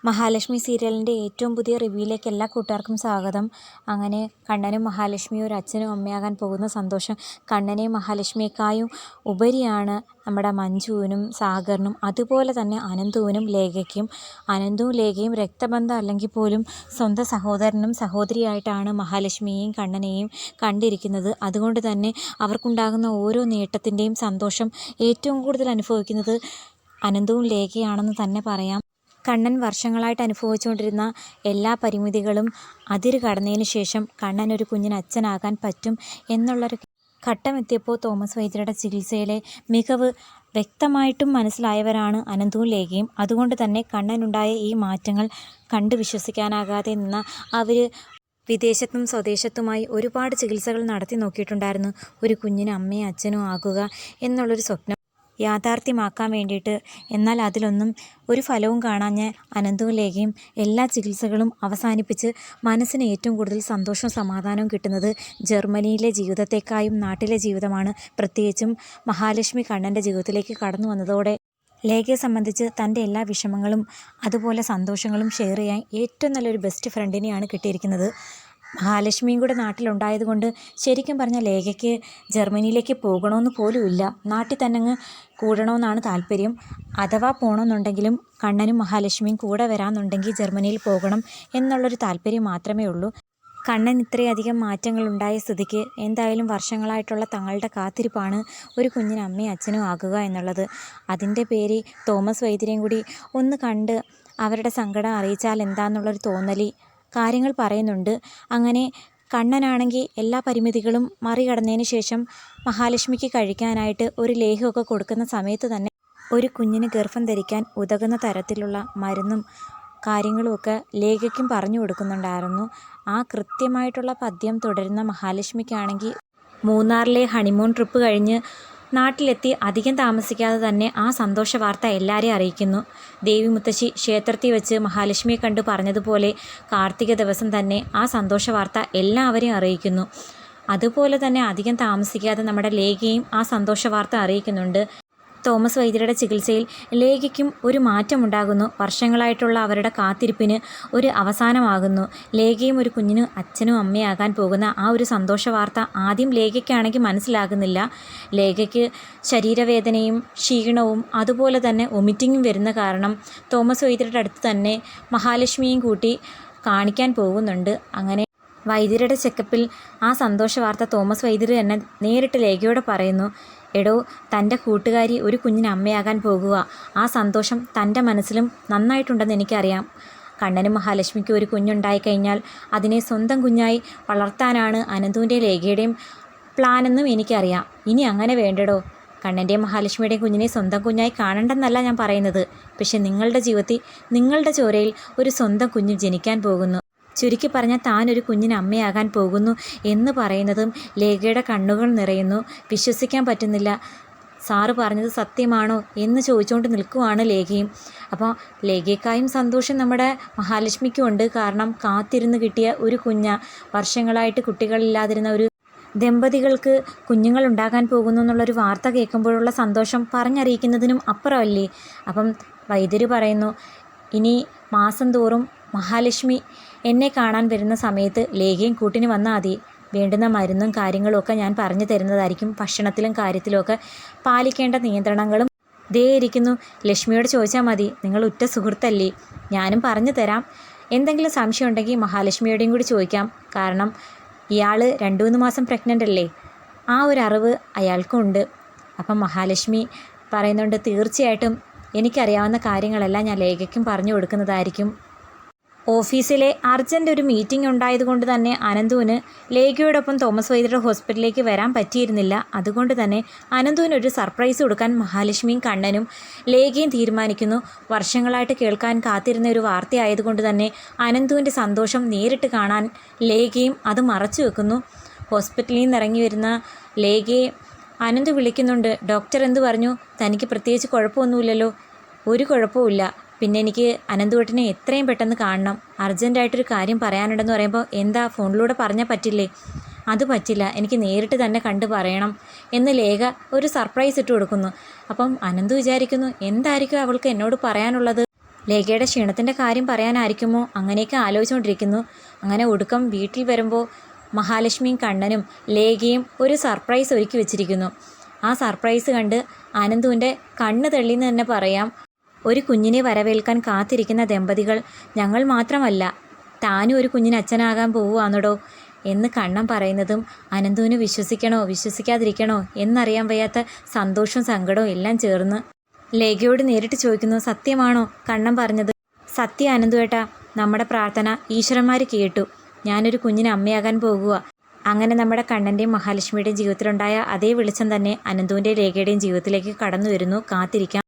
മഹാലക്ഷ്മി സീരിയലിൻ്റെ ഏറ്റവും പുതിയ റിവ്യൂയിലേക്ക് എല്ലാ കൂട്ടുകാർക്കും സ്വാഗതം. അങ്ങനെ കണ്ണനും മഹാലക്ഷ്മിയും ഒരു അച്ഛനും അമ്മയാകാൻ പോകുന്ന സന്തോഷം കണ്ണനെയും മഹാലക്ഷ്മിയേക്കാളും ഉപരിയാണ് നമ്മുടെ മഞ്ജുവിനും സാഗറിനും, അതുപോലെ തന്നെ അനന്തുവിനും ലേഖയ്ക്കും. അനന്തുവും ലേഖയും രക്തബന്ധം അല്ലെങ്കിൽ പോലും സ്വന്തം സഹോദരനും സഹോദരിയായിട്ടാണ് മഹാലക്ഷ്മിയെയും കണ്ണനെയും കണ്ടിരിക്കുന്നത്. അതുകൊണ്ട് തന്നെ അവർക്കുണ്ടാകുന്ന ഓരോ നേട്ടത്തിൻ്റെയും സന്തോഷം ഏറ്റവും കൂടുതൽ അനുഭവിക്കുന്നത് അനന്തുവും ലേഖയാണെന്ന് തന്നെ പറയാം. കണ്ണൻ വർഷങ്ങളായിട്ട് അനുഭവിച്ചുകൊണ്ടിരുന്ന എല്ലാ പരിമിതികളും അതിര് കടന്നതിന് ശേഷം കണ്ണൻ ഒരു കുഞ്ഞിന് അച്ഛനാകാൻ പറ്റും എന്നുള്ളൊരു ഘട്ടമെത്തിയപ്പോൾ തോമസ് വൈദ്യരുടെ ചികിത്സയിലെ മികവ് വ്യക്തമായിട്ടും മനസ്സിലായവരാണ് അനന്തുവും ലേഖയും. അതുകൊണ്ട് തന്നെ കണ്ണനുണ്ടായ ഈ മാറ്റങ്ങൾ കണ്ടു വിശ്വസിക്കാനാകാതെ നിന്ന അവർ വിദേശത്തും സ്വദേശത്തുമായി ഒരുപാട് ചികിത്സകൾ നടത്തി നോക്കിയിട്ടുണ്ടായിരുന്നു. ഒരു കുഞ്ഞിന് അമ്മയും അച്ഛനും ആകുക എന്നുള്ളൊരു സ്വപ്നം യാഥാർത്ഥ്യമാക്കാൻ വേണ്ടിയിട്ട്. എന്നാൽ അതിലൊന്നും ഒരു ഫലവും കാണാഞ്ഞ അനന്തുവും ലേഖയും എല്ലാ ചികിത്സകളും അവസാനിപ്പിച്ച് മനസ്സിന് ഏറ്റവും കൂടുതൽ സന്തോഷവും സമാധാനവും കിട്ടുന്നത് ജർമ്മനിയിലെ ജീവിതത്തെക്കാളും നാട്ടിലെ ജീവിതമാണ്. പ്രത്യേകിച്ചും മഹാലക്ഷ്മി കണ്ണൻ്റെ ജീവിതത്തിലേക്ക് കടന്നു വന്നതോടെ ലേഖയെ സംബന്ധിച്ച് തൻ്റെ എല്ലാ വിഷമങ്ങളും അതുപോലെ സന്തോഷങ്ങളും ഷെയർ ചെയ്യാൻ ഏറ്റവും നല്ലൊരു ബെസ്റ്റ് ഫ്രണ്ടിനെയാണ് കിട്ടിയിരിക്കുന്നത്. മഹാലക്ഷ്മിയും കൂടെ നാട്ടിലുണ്ടായതുകൊണ്ട് ശരിക്കും പറഞ്ഞാൽ ലേഖയ്ക്ക് ജർമ്മനിയിലേക്ക് പോകണമെന്ന് പോലും ഇല്ല. നാട്ടിൽ തന്നെ അങ്ങ് കൂടണമെന്നാണ് താല്പര്യം. അഥവാ പോകണമെന്നുണ്ടെങ്കിലും കണ്ണനും മഹാലക്ഷ്മിയും കൂടെ വരാമെന്നുണ്ടെങ്കിൽ ജർമ്മനിയിൽ പോകണം എന്നുള്ളൊരു താല്പര്യം മാത്രമേ ഉള്ളൂ. കണ്ണൻ ഇത്രയധികം മാറ്റങ്ങളുണ്ടായ സ്ഥിതിക്ക് എന്തായാലും വർഷങ്ങളായിട്ടുള്ള തങ്ങളുടെ കാത്തിരിപ്പാണ് ഒരു കുഞ്ഞിന് അമ്മയും അച്ഛനും ആകുക എന്നുള്ളത്. അതിൻ്റെ പേര് തോമസ് വൈദ്യരെയും കൂടി ഒന്ന് കണ്ട് അവരുടെ സങ്കടം അറിയിച്ചാൽ എന്താണെന്നുള്ളൊരു തോന്നലി കാര്യങ്ങൾ പറയുന്നുണ്ട്. അങ്ങനെ കണ്ണനാണെങ്കിൽ എല്ലാ പരിമിതികളും മറികടന്നതിന് ശേഷം മഹാലക്ഷ്മിക്ക് കഴിക്കാനായിട്ട് ഒരു ലേഹ്യമൊക്കെ കൊടുക്കുന്ന സമയത്ത് തന്നെ ഒരു കുഞ്ഞിന് ഗർഭം ധരിക്കാൻ ഉതകുന്ന തരത്തിലുള്ള മരുന്നും കാര്യങ്ങളുമൊക്കെ ലേഖയ്ക്കും പറഞ്ഞു കൊടുക്കുന്നുണ്ടായിരുന്നു. ആ കൃത്യമായിട്ടുള്ള പദ്യം തുടരുന്ന മഹാലക്ഷ്മിക്കാണെങ്കിൽ മൂന്നാറിലെ ഹണിമൂൺ ട്രിപ്പ് കഴിഞ്ഞ് നാട്ടിലെത്തി അധികം താമസിക്കാതെ തന്നെ ആ സന്തോഷ വാർത്ത എല്ലാവരെയും അറിയിക്കുന്നു. ദേവി മുത്തശ്ശി ക്ഷേത്രത്തിൽ വെച്ച് മഹാലക്ഷ്മിയെ കണ്ട് പറഞ്ഞതുപോലെ കാർത്തിക ദിവസം തന്നെ ആ സന്തോഷ വാർത്ത എല്ലാവരെയും അറിയിക്കുന്നു. അതുപോലെ തന്നെ അധികം താമസിക്കാതെ നമ്മുടെ ലേഖയും ആ സന്തോഷ വാർത്ത അറിയിക്കുന്നുണ്ട്. തോമസ് വൈദ്യരുടെ ചികിത്സയിൽ ലേഖയ്ക്കും ഒരു മാറ്റമുണ്ടാകുന്നു. വർഷങ്ങളായിട്ടുള്ള അവരുടെ കാത്തിരിപ്പിന് ഒരു അവസാനമാകുന്നു. ലേഖയും ഒരു കുഞ്ഞിന് അച്ഛനും അമ്മയാകാൻ പോകുന്ന ആ ഒരു സന്തോഷ വാർത്ത ആദ്യം ലേഖയ്ക്കാണെങ്കിൽ മനസ്സിലാകുന്നില്ല. ലേഖയ്ക്ക് ശരീരവേദനയും ക്ഷീണവും അതുപോലെ തന്നെ വൊമിറ്റിങ്ങും വരുന്ന കാരണം തോമസ് വൈദ്യരുടെ അടുത്ത് തന്നെ മഹാലക്ഷ്മിയും കൂട്ടി കാണിക്കാൻ പോകുന്നുണ്ട്. അങ്ങനെ വൈദ്യരുടെ ചെക്കപ്പിൽ ആ സന്തോഷ വാർത്ത തോമസ് വൈദ്യർ തന്നെ നേരിട്ട് ലേഖയോട് പറയുന്നു. എടോ, തൻ്റെ കൂട്ടുകാരി ഒരു കുഞ്ഞിന് അമ്മയാകാൻ പോകുക. ആ സന്തോഷം തൻ്റെ മനസ്സിലും നന്നായിട്ടുണ്ടെന്ന് എനിക്കറിയാം. കണ്ണനും മഹാലക്ഷ്മിക്ക് ഒരു കുഞ്ഞുണ്ടായിക്കഴിഞ്ഞാൽ അതിനെ സ്വന്തം കുഞ്ഞായി വളർത്താനാണ് അനന്തുവിൻ്റെയും ലേഖയുടെയും പ്ലാനെന്നും എനിക്കറിയാം. ഇനി അങ്ങനെ വേണ്ടടോ. കണ്ണൻ്റെയും മഹാലക്ഷ്മിയുടെയും കുഞ്ഞിനെ സ്വന്തം കുഞ്ഞായി കാണണ്ടെന്നല്ല ഞാൻ പറയുന്നത്. പക്ഷെ നിങ്ങളുടെ ജീവിതത്തിൽ നിങ്ങളുടെ ചോരയിൽ ഒരു സ്വന്തം കുഞ്ഞ് ജനിക്കാൻ പോകുന്നു. ചുരുക്കി പറഞ്ഞാൽ താനൊരു കുഞ്ഞിന് അമ്മയാകാൻ പോകുന്നു എന്ന് പറയുന്നതും ലേഖയുടെ കണ്ണുകൾ നിറയുന്നു. വിശ്വസിക്കാൻ പറ്റുന്നില്ല. സാറ് പറഞ്ഞത് സത്യമാണോ എന്ന് ചോദിച്ചുകൊണ്ട് നിൽക്കുവാണ് ലേഖയും. അപ്പോൾ ലേഖയ്ക്കായും സന്തോഷം നമ്മുടെ മഹാലക്ഷ്മിക്കും ഉണ്ട്. കാരണം കാത്തിരുന്ന് കിട്ടിയ ഒരു വർഷങ്ങളായിട്ട് കുട്ടികളില്ലാതിരുന്ന ഒരു ദമ്പതികൾക്ക് കുഞ്ഞുങ്ങൾ ഉണ്ടാകാൻ പോകുന്നു എന്നുള്ളൊരു വാർത്ത കേൾക്കുമ്പോഴുള്ള സന്തോഷം പറഞ്ഞറിയിക്കുന്നതിനും അപ്പുറമല്ലേ. അപ്പം വൈദ്യർ പറയുന്നു, ഇനി മാസം തോറും മഹാലക്ഷ്മി എന്നെ കാണാൻ വരുന്ന സമയത്ത് ലേഖയും കൂട്ടിന് വന്നാൽ മതി. വേണ്ടുന്ന മരുന്നും കാര്യങ്ങളുമൊക്കെ ഞാൻ പറഞ്ഞു തരുന്നതായിരിക്കും. ഭക്ഷണത്തിലും കാര്യത്തിലുമൊക്കെ പാലിക്കേണ്ട നിയന്ത്രണങ്ങളും ദേ ഇരിക്കുന്നു. ലക്ഷ്മിയോട് ചോദിച്ചാൽ മതി. നിങ്ങൾ ഉറ്റ സുഹൃത്തല്ലേ, ഞാനും പറഞ്ഞു തരാം. എന്തെങ്കിലും സംശയം ഉണ്ടെങ്കിൽ മഹാലക്ഷ്മിയോടെയും കൂടി ചോദിക്കാം. കാരണം ഇയാൾ 2-3 മാസം പ്രഗ്നൻ്റ് അല്ലേ, ആ ഒരു അറിവ് അയാൾക്കും ഉണ്ട്. അപ്പം മഹാലക്ഷ്മി പറയുന്നുണ്ട്, തീർച്ചയായിട്ടും എനിക്കറിയാവുന്ന കാര്യങ്ങളെല്ലാം ഞാൻ ലേഖയ്ക്കും പറഞ്ഞു കൊടുക്കുന്നതായിരിക്കും. ഓഫീസിലെ അർജൻറ്റ് ഒരു മീറ്റിംഗ് ഉണ്ടായതുകൊണ്ട് തന്നെ അനന്തുവിന് ലേഖയോടൊപ്പം തോമസ് വൈദ്യരുടെ ഹോസ്പിറ്റലിലേക്ക് വരാൻ പറ്റിയിരുന്നില്ല. അതുകൊണ്ട് തന്നെ അനന്തുവിന് ഒരു സർപ്രൈസ് കൊടുക്കാൻ മഹാലക്ഷ്മിയും കണ്ണനും ലേഖയും തീരുമാനിക്കുന്നു. വർഷങ്ങളായിട്ട് കേൾക്കാൻ കാത്തിരുന്ന ഒരു വാർത്തയായതുകൊണ്ട് തന്നെ അനന്തുവിൻ്റെ സന്തോഷം നേരിട്ട് കാണാൻ ലേഖയും അത് മറച്ചു വെക്കുന്നു. ഹോസ്പിറ്റലിൽ നിന്ന് ഇറങ്ങി വരുന്ന ലേഖയെ അനന്തു വിളിക്കുന്നുണ്ട്. ഡോക്ടർ എന്ത് പറഞ്ഞു? തനിക്ക് പ്രത്യേകിച്ച് കുഴപ്പമൊന്നുമില്ലല്ലോ? ഒരു കുഴപ്പമില്ല. പിന്നെ എനിക്ക് അനന്തുവേട്ടനെ എത്രയും പെട്ടെന്ന് കാണണം. അർജൻറ്റായിട്ടൊരു കാര്യം പറയാനുണ്ടെന്ന് പറയുമ്പോൾ എന്താ ഫോണിലൂടെ പറഞ്ഞാൽ പറ്റില്ലേ? അത് പറ്റില്ല, എനിക്ക് നേരിട്ട് തന്നെ കണ്ട് പറയണം എന്ന് ലേഖ ഒരു സർപ്രൈസ് ഇട്ട് കൊടുക്കുന്നു. അപ്പം അനന്തു വിചാരിക്കുന്നു, എന്തായിരിക്കും അവൾക്ക് എന്നോട് പറയാനുള്ളത്? ലേഖയുടെ ക്ഷീണത്തിൻ്റെ കാര്യം പറയാനായിരിക്കുമോ അങ്ങനെയൊക്കെ ആലോചിച്ചുകൊണ്ടിരിക്കുന്നു. അങ്ങനെ ഒടുക്കം വീട്ടിൽ വരുമ്പോൾ മഹാലക്ഷ്മിയും കണ്ണനും ലേഖയും ഒരു സർപ്രൈസ് ഒരുക്കി വെച്ചിരിക്കുന്നു. ആ സർപ്രൈസ് കണ്ട് അനന്തുവിൻ്റെ കണ്ണ് തെള്ളിന്ന് തന്നെ പറയാം. ഒരു കുഞ്ഞിനെ വരവേൽക്കാൻ കാത്തിരിക്കുന്ന ദമ്പതികൾ ഞങ്ങൾ മാത്രമല്ല, താനും ഒരു കുഞ്ഞിന് അച്ഛനാകാൻ പോവുകയാണെടോ എന്ന് കണ്ണൻ പറയുന്നതും അനന്തുവിന് വിശ്വസിക്കണോ വിശ്വസിക്കാതിരിക്കണോ എന്നറിയാൻ വയ്യാത്ത സന്തോഷവും സങ്കടവും എല്ലാം ചേർന്ന് ലേഖയോട് നേരിട്ട് ചോദിക്കുന്നു, സത്യമാണോ കണ്ണൻ പറഞ്ഞത്? സത്യം അനന്തുവേട്ടാ, നമ്മുടെ പ്രാർത്ഥന ഈശ്വരന്മാർ കേട്ടു. ഞാനൊരു കുഞ്ഞിന് അമ്മയാകാൻ പോകുക. അങ്ങനെ നമ്മുടെ കണ്ണൻ്റെയും മഹാലക്ഷ്മിയുടെയും ജീവിതത്തിലുണ്ടായ അതേ വെളിച്ചം തന്നെ അനന്തുവിൻ്റെയും ലേഖയുടെയും ജീവിതത്തിലേക്ക് കടന്നു വരുന്നു. കാത്തിരിക്കാം.